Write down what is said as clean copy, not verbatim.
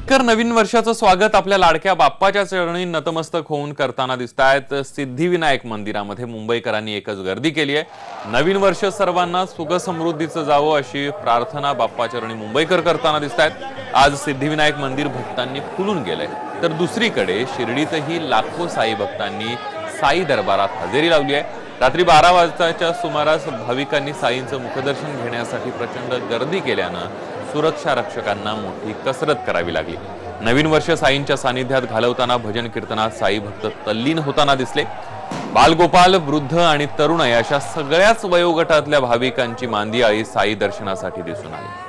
भटकर नवीन वर्षाचं स्वागत आपल्या लाडक्या बाप्पाच्या चरणी नतमस्तक होऊन करताना दिसतायत। सिद्धिविनायक मंदिरामध्ये मुंबईकरांनी एकच गर्दी केली आहे। नवीन वर्ष सर्वांना सुख समृद्धीचं जावो अशी प्रार्थना बाप्पा चरणी मुंबईकर करताना दिसतायत। आज सिद्धिविनायक मंदिर भक्तांनी फुलून गेलंय, तर दुसरीकडे शिर्डीतही लाखो साई भक्तांनी साई दरबारात हजेरी लावली आहे। रात्री 12 वाजताच्या सुमारास भाविकांनी साईंचं मुखदर्शन घेण्यासाठी प्रचंड गर्दी केल्यानं सुरक्षा रक्षकांना मोठी कसरत करावी लागली। नवीन वर्ष साईंच्या सानिध्यात घालवताना भजन कीर्तनात साई भक्त तल्लीन होताना दिसले। बालगोपाल, वृद्ध आणि तरुण अशा सगळ्याच वयोगटातल्या भाविकांची मांदियाळी साई दर्शनासाठी दिसून आली।